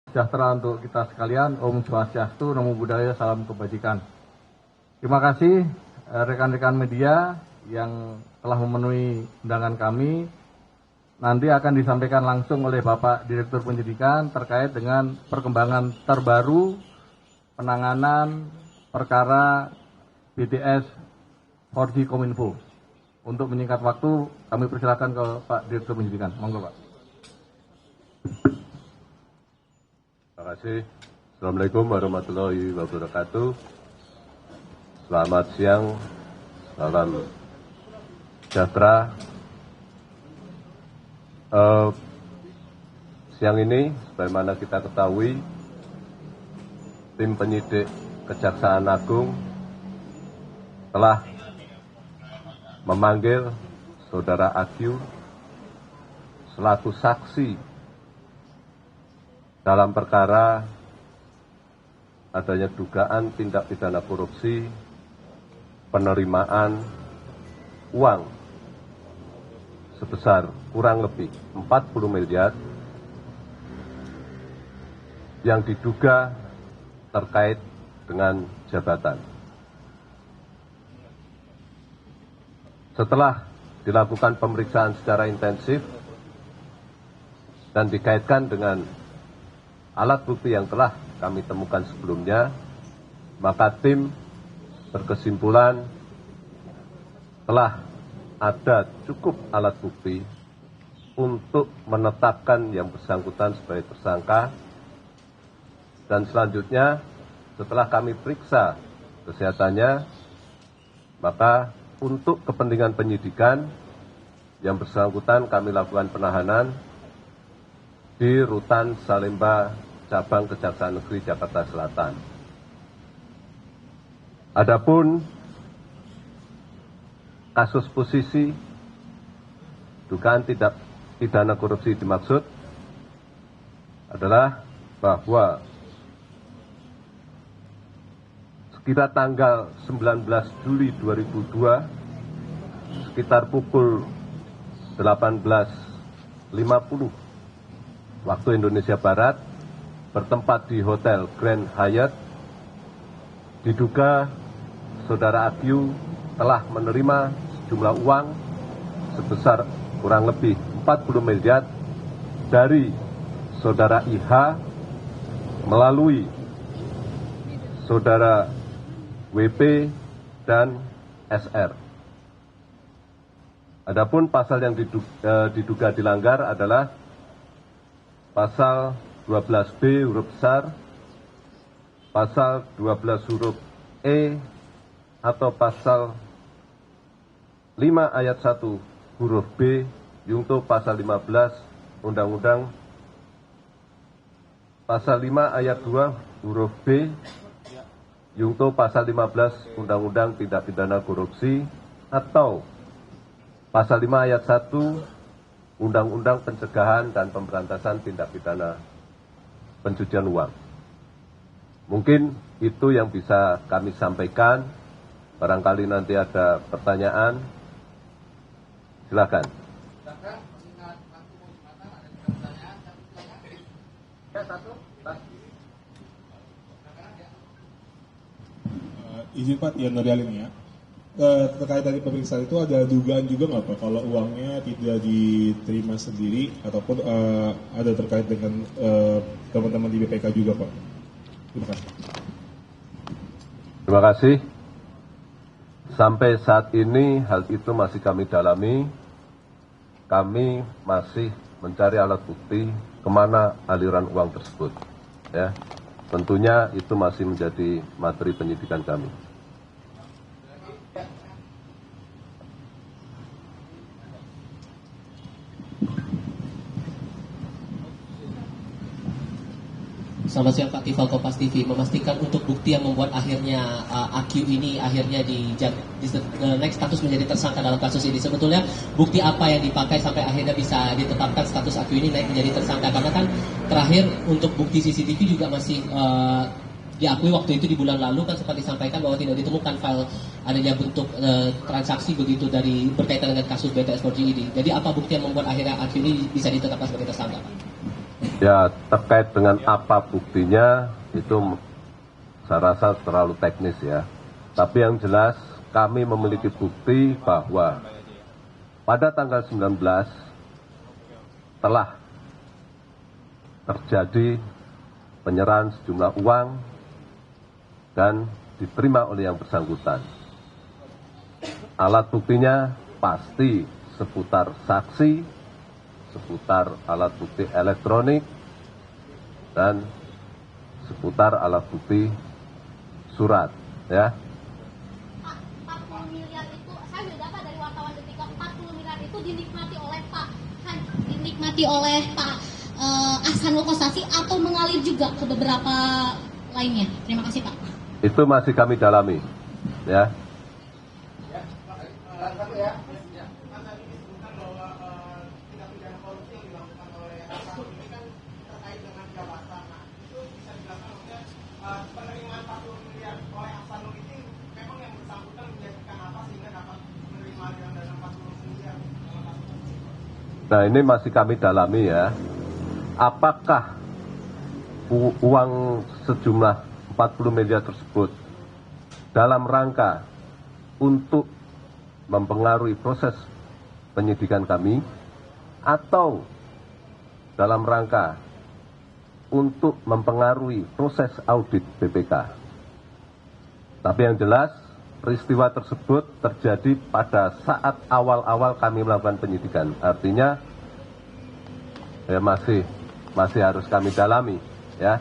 Sejahtera untuk kita sekalian. Om Swastiastu, Namo Buddhaya, salam kebajikan. Terima kasih rekan-rekan media yang telah memenuhi undangan kami. Nanti akan disampaikan langsung oleh Bapak Direktur Penyidikan terkait dengan perkembangan terbaru penanganan perkara BTS 4G Kominfo. Untuk menyingkat waktu, kami persilakan ke Pak Direktur Penyidikan. Monggo, Pak. Terima kasih. Assalamualaikum warahmatullahi wabarakatuh. Selamat siang, salam sejahtera. Siang ini, sebagaimana kita ketahui, tim penyidik Kejaksaan Agung telah memanggil Saudara AQ selaku saksi dalam perkara adanya dugaan tindak pidana korupsi penerimaan uang sebesar kurang lebih 40 miliar yang diduga terkait dengan jabatan. Setelah dilakukan pemeriksaan secara intensif dan dikaitkan dengan alat bukti yang telah kami temukan sebelumnya, maka tim berkesimpulan telah ada cukup alat bukti untuk menetapkan yang bersangkutan sebagai tersangka, dan selanjutnya setelah kami periksa kesehatannya, maka untuk kepentingan penyidikan yang bersangkutan kami lakukan penahanan di Rutan Salemba Cabang Kejaksaan Negeri Jakarta Selatan. Adapun kasus posisi dugaan tindak pidana korupsi dimaksud adalah bahwa sekira tanggal 19 Juli 2002 sekitar pukul 18.50 waktu Indonesia Barat bertempat di Hotel Grand Hyatt, diduga Saudara AQ telah menerima sejumlah uang sebesar kurang lebih 40 miliar dari Saudara IH melalui Saudara WP dan SR. Adapun pasal yang diduga dilanggar adalah pasal 12B huruf besar, pasal 12 huruf E, atau pasal 5 ayat 1 huruf B, yungto pasal 15 Undang-Undang, pasal 5 ayat 2 huruf B, yungto pasal 15 Undang-Undang Tindak Pidana Korupsi, atau pasal 5 ayat 1 Undang-Undang Pencegahan dan Pemberantasan Tindak Pidana Pencucian Uang. Mungkin itu yang bisa kami sampaikan. Barangkali nanti ada pertanyaan. Silakan. Izin Pak, Ian Nurdialin ya. Terkait dari pemeriksaan itu ada dugaan juga nggak Pak kalau uangnya tidak diterima sendiri ataupun ada terkait dengan teman-teman di BPK juga Pak? Terima kasih. Terima kasih. Sampai saat ini hal itu masih kami dalami. Kami masih mencari alat bukti kemana aliran uang tersebut. Ya, tentunya itu masih menjadi materi penyidikan kami. Selamat siang Pak Tifal, Kompas TV. Memastikan untuk bukti yang membuat akhirnya AQ ini akhirnya naik status menjadi tersangka dalam kasus ini. Sebetulnya bukti apa yang dipakai sampai akhirnya bisa ditetapkan status AQ ini naik menjadi tersangka? Karena kan terakhir untuk bukti CCTV juga masih diakui waktu itu di bulan lalu kan sempat disampaikan bahwa tidak ditemukan file adanya bentuk transaksi begitu dari berkaitan dengan kasus BTS 4G ini. Jadi apa bukti yang membuat akhirnya AQ ini bisa ditetapkan sebagai tersangka, Pak? Ya, terkait dengan apa buktinya itu saya rasa terlalu teknis ya. Tapi yang jelas kami memiliki bukti bahwa pada tanggal 19 telah terjadi penyerahan sejumlah uang dan diterima oleh yang bersangkutan. Alat buktinya pasti seputar saksi, seputar alat bukti elektronik, dan seputar alat bukti surat, ya. 40 miliar itu, saya sudah dapat dari wartawan Detik, 40 miliar itu dinikmati oleh Pak Ahsanul Kossasi atau mengalir juga ke beberapa lainnya. Terima kasih Pak. Itu masih kami dalami, ya. Nah, ini masih kami dalami ya. Apakah uang sejumlah 40 miliar tersebut dalam rangka untuk mempengaruhi proses penyidikan kami atau dalam rangka untuk mempengaruhi proses audit BPK. Tapi yang jelas peristiwa tersebut terjadi pada saat awal-awal kami melakukan penyidikan. Artinya ya masih harus kami dalami, ya.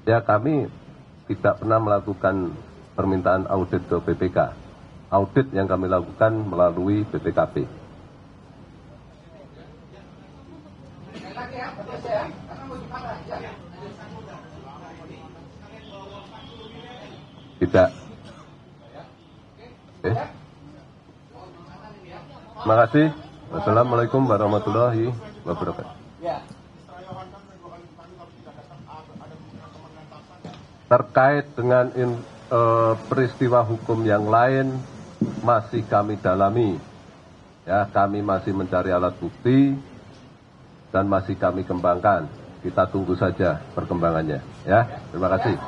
Ya, kami tidak pernah melakukan permintaan audit ke BPK. Audit yang kami lakukan melalui BPKP. Tidak. Oke. Terima kasih. Wassalamualaikum warahmatullahi wabarakatuh. Terkait dengan peristiwa hukum yang lain masih kami dalami, ya, kami masih mencari alat bukti dan masih kami kembangkan. Kita tunggu saja perkembangannya, ya. Terima kasih.